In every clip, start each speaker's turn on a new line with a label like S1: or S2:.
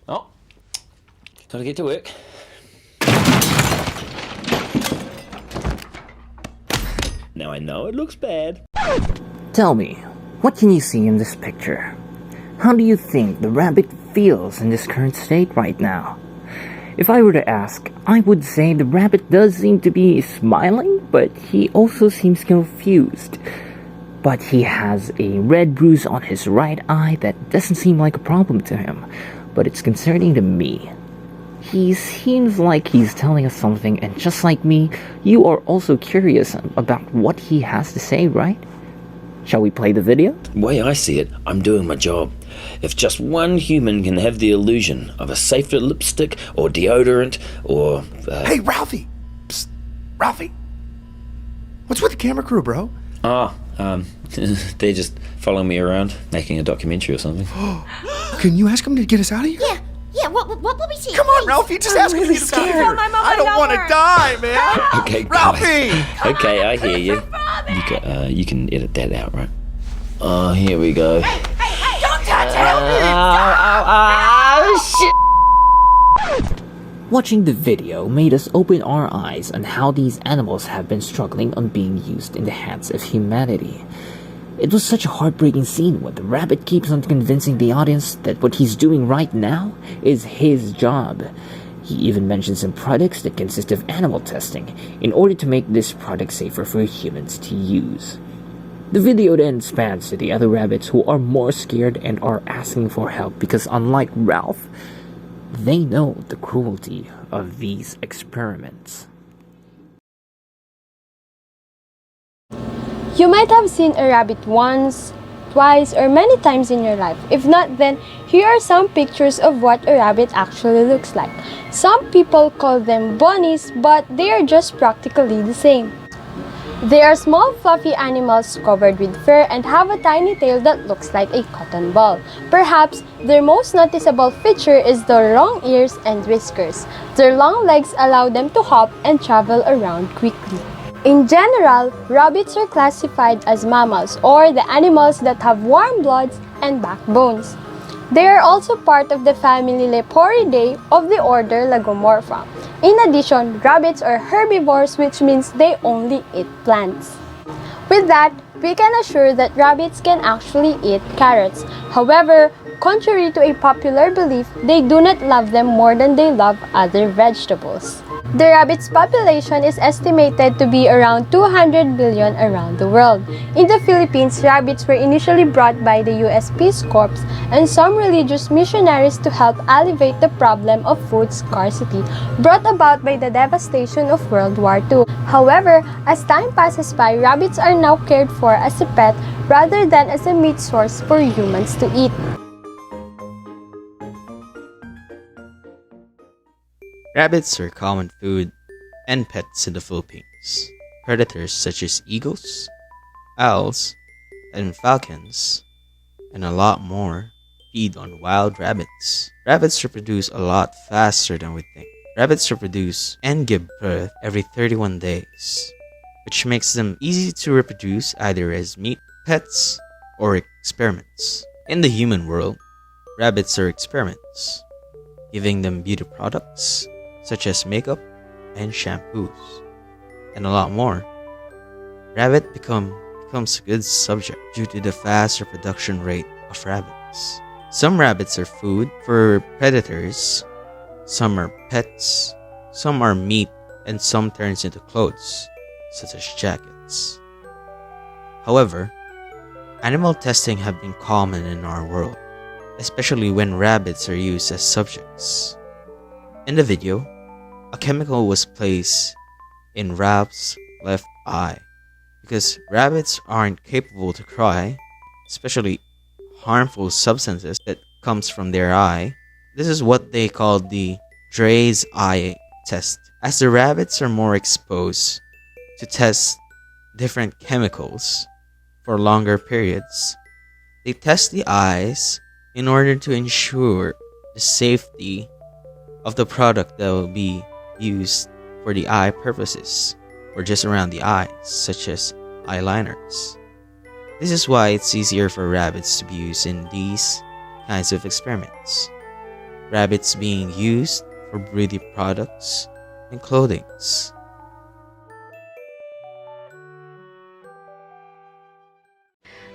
S1: Oh, gotta get to work. Now I know it looks bad.
S2: Tell me, what can you see in this picture? How do you think the rabbit feels in this current state right now? If I were to ask, I would say the rabbit does seem to be smiling, but he also seems confused. But he has a red bruise on his right eye that doesn't seem like a problem to him, but it's concerning to me. He seems like he's telling us something, and just like me, you are also curious about what he has to say, right? Shall we play the video?
S1: The way I see it, I'm doing my job. If just one human can have the illusion of a safer lipstick or deodorant or...
S3: Hey, Ralphie! Psst. Ralphie! What's with the camera crew, bro?
S1: They're just following me around, making a documentary or something.
S3: Can you ask them to get us out of here?
S4: Yeah, what will we see?
S3: Come on, Ralphie, just ask them to get us out of here. I don't want to die, man.
S1: Okay,
S3: Ralphie!
S1: guys. Okay, I hear you. You can edit that out, right? Oh, here we go.
S4: Hey, don't touch
S1: Shit!
S2: Watching the video made us open our eyes on how these animals have been struggling on being used in the hands of humanity. It was such a heartbreaking scene when the rabbit keeps on convincing the audience that what he's doing right now is his job. He even mentions some products that consist of animal testing in order to make this product safer for humans to use. The video then spans to the other rabbits who are more scared and are asking for help because, unlike Ralph, they know the cruelty of these experiments.
S5: You might have seen a rabbit once, twice, or many times in your life. If not, then here are some pictures of what a rabbit actually looks like. Some people call them bunnies, but they are just practically the same. They are small fluffy animals covered with fur and have a tiny tail that looks like a cotton ball. Perhaps their most noticeable feature is their long ears and whiskers. Their long legs allow them to hop and travel around quickly. In general, rabbits are classified as mammals, or the animals that have warm bloods and backbones. They are also part of the family Leporidae of the order Lagomorpha. In addition, rabbits are herbivores, which means they only eat plants. With that, we can assure that rabbits can actually eat carrots. However, contrary to a popular belief, they do not love them more than they love other vegetables. The rabbit's population is estimated to be around 200 billion around the world. In the Philippines, rabbits were initially brought by the US Peace Corps and some religious missionaries to help alleviate the problem of food scarcity brought about by the devastation of World War II. However, as time passes by, rabbits are now cared for as a pet rather than as a meat source for humans to eat.
S6: Rabbits are common food and pets in the Philippines. Predators such as eagles, owls, and falcons, and a lot more, feed on wild rabbits. Rabbits reproduce a lot faster than we think. Rabbits reproduce and give birth every 31 days, which makes them easy to reproduce either as meat, pets, or experiments. In the human world, rabbits are experiments, giving them beauty products such as makeup and shampoos, and a lot more. Rabbit becomes a good subject due to the fast reproduction rate of rabbits. Some rabbits are food for predators, some are pets, some are meat, and some turns into clothes, such as jackets. However, animal testing have been common in our world, especially when rabbits are used as subjects. In the video, a chemical was placed in Ralph's left eye because rabbits aren't capable to cry, especially harmful substances that comes from their eye. This is what they call the Dre's eye test. As the rabbits are more exposed to test different chemicals for longer periods, they test the eyes in order to ensure the safety of the product that will be used for the eye purposes or just around the eyes, such as eyeliners. This is why it's easier for rabbits to be used in these kinds of experiments. rabbits being used for breeding products and clothings.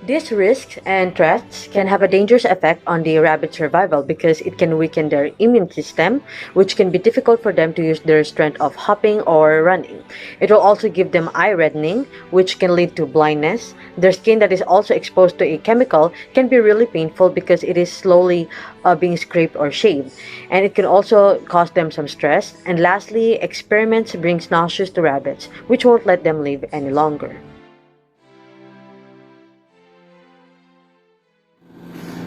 S7: These risks and threats can have a dangerous effect on the rabbit survival because it can weaken their immune system, which can be difficult for them to use their strength of hopping or running. It will also give them eye reddening, which can lead to blindness. Their skin that is also exposed to a chemical can be really painful because it is slowly being scraped or shaved, and it can also cause them some stress. And lastly, experiments brings nauseous to rabbits, which won't let them live any longer.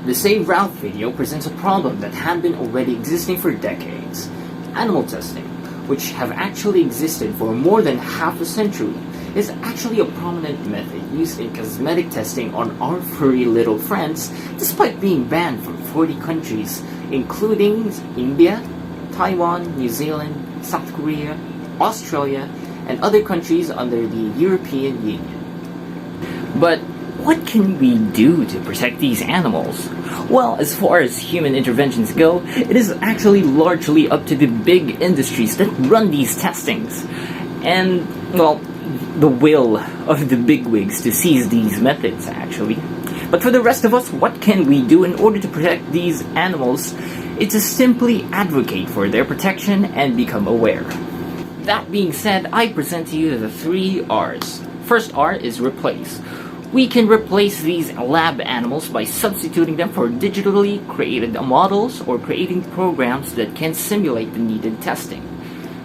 S2: The Save Ralph video presents a problem that had been already existing for decades. Animal testing, which have actually existed for more than half a century, is actually a prominent method used in cosmetic testing on our furry little friends, despite being banned from 40 countries, including India, Taiwan, New Zealand, South Korea, Australia, and other countries under the European Union. But what can we do to protect these animals? Well, as far as human interventions go, it is actually largely up to the big industries that run these testings. And, well, the will of the bigwigs to seize these methods, actually. But for the rest of us, what can we do in order to protect these animals? It's to simply advocate for their protection and become aware. That being said, I present to you the 3 R's. First R is replace. We can replace these lab animals by substituting them for digitally created models or creating programs that can simulate the needed testing.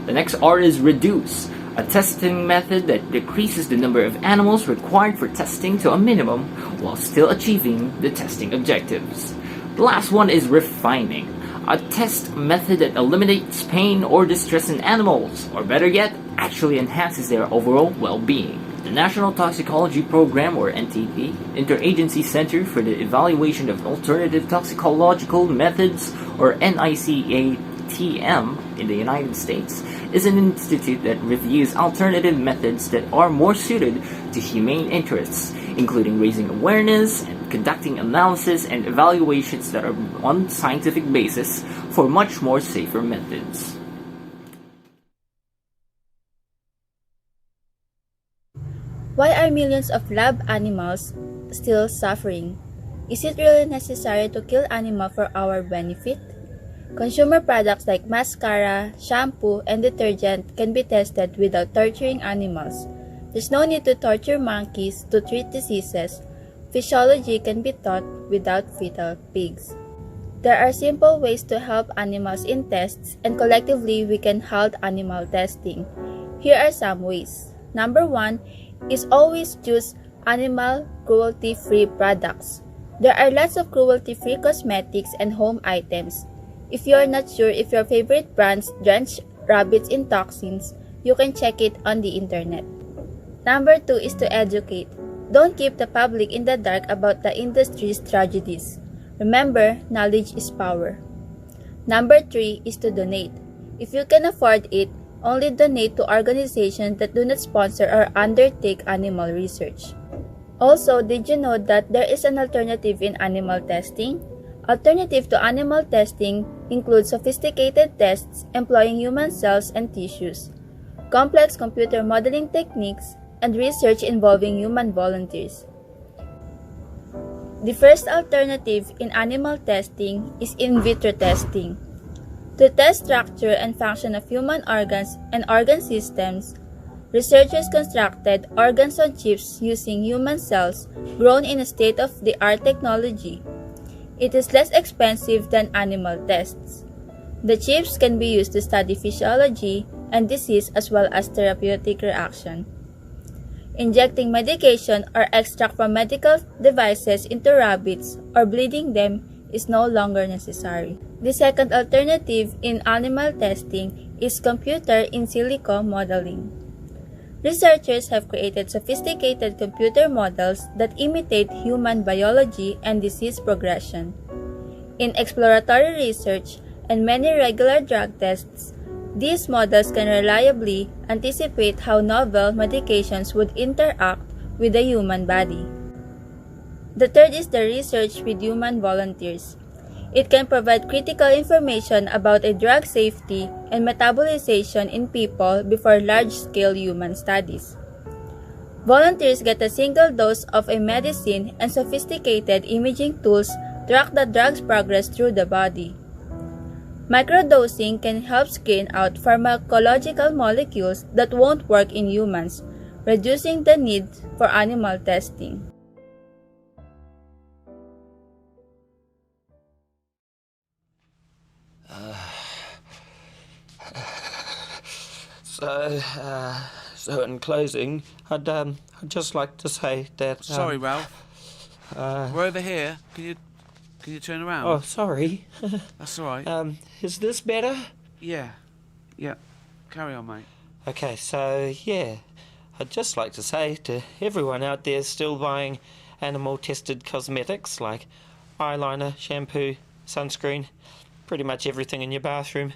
S2: The next R is reduce, a testing method that decreases the number of animals required for testing to a minimum while still achieving the testing objectives. The last one is refining, a test method that eliminates pain or distress in animals, or better yet, actually enhances their overall well-being. The National Toxicology Program, or NTP, Interagency Center for the Evaluation of Alternative Toxicological Methods, or NICATM, in the United States, is an institute that reviews alternative methods that are more suited to humane interests, including raising awareness and conducting analysis and evaluations that are on scientific basis for much more safer methods.
S8: Why are millions of lab animals still suffering? Is it really necessary to kill animals for our benefit? Consumer products like mascara, shampoo, and detergent can be tested without torturing animals. There's no need to torture monkeys to treat diseases. Physiology can be taught without fetal pigs. There are simple ways to help animals in tests, and collectively we can halt animal testing. Here are some ways. Number 1 is always choose animal cruelty-free products. There are lots of cruelty-free cosmetics and home items. If you are not sure if your favorite brands drench rabbits in toxins, you can check it on the internet. Number 2 is to educate. Don't keep the public in the dark about the industry's tragedies. Remember, knowledge is power. Number 3 is to donate. If you can afford it, only donate to organizations that do not sponsor or undertake animal research. Also, did you know that there is an alternative in animal testing? Alternative to animal testing include sophisticated tests employing human cells and tissues, complex computer modeling techniques, and research involving human volunteers. The first alternative in animal testing is in vitro testing. To test structure and function of human organs and organ systems, researchers constructed organs on chips using human cells grown in a state-of-the-art technology. It is less expensive than animal tests. The chips can be used to study physiology and disease as well as therapeutic reaction. Injecting medication or extract from medical devices into rabbits or bleeding them is no longer necessary. The second alternative in animal testing is computer in silico modeling. Researchers have created sophisticated computer models that imitate human biology and disease progression. In exploratory research and many regular drug tests, these models can reliably anticipate how novel medications would interact with the human body. The third is the research with human volunteers. It can provide critical information about a drug safety and metabolization in people before large-scale human studies. Volunteers get a single dose of a medicine and sophisticated imaging tools track the drug's progress through the body. Microdosing can help screen out pharmacological molecules that won't work in humans, reducing the need for animal testing.
S1: So in closing, I'd just like to say that.
S9: Sorry, Ralph. We're over here. Can you turn around?
S1: Oh, sorry.
S9: That's all right.
S1: Is this better?
S9: Yeah. Carry on, mate.
S1: Okay, so yeah, I'd just like to say to everyone out there still buying animal-tested cosmetics like eyeliner, shampoo, sunscreen, pretty much everything in your bathroom.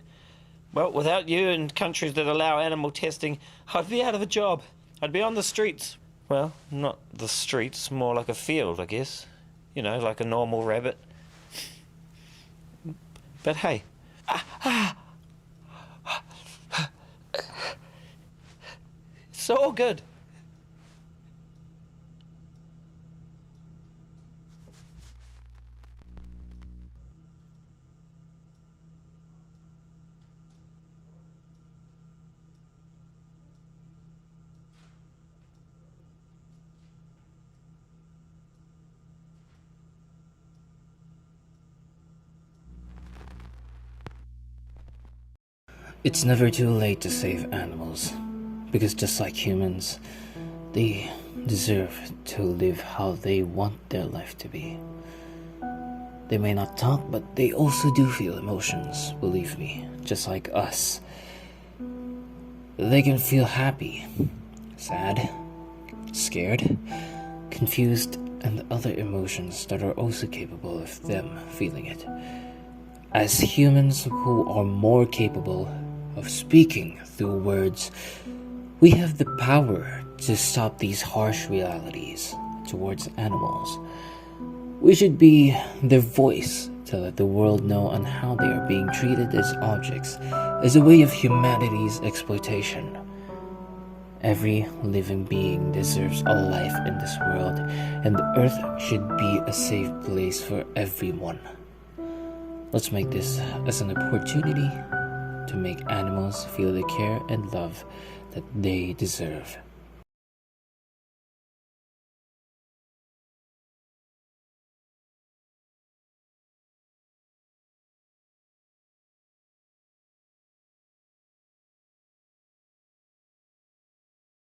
S1: Well, without you and countries that allow animal testing, I'd be out of a job. I'd be on the streets. Well, not the streets, more like a field, I guess. You know, like a normal rabbit. But hey. It's all good.
S2: It's never too late to save animals, because just like humans, they deserve to live how they want their life to be. They may not talk, but they also do feel emotions, believe me, just like us. They can feel happy, sad, scared, confused, and other emotions that are also capable of them feeling it. As humans who are more capable of speaking through words, we have the power to stop these harsh realities towards animals. We should be their voice to let the world know on how they are being treated as objects, as a way of humanity's exploitation. Every living being deserves a life in this world, and the earth should be a safe place for everyone. Let's make this as an opportunity to make animals feel the care and love that they deserve.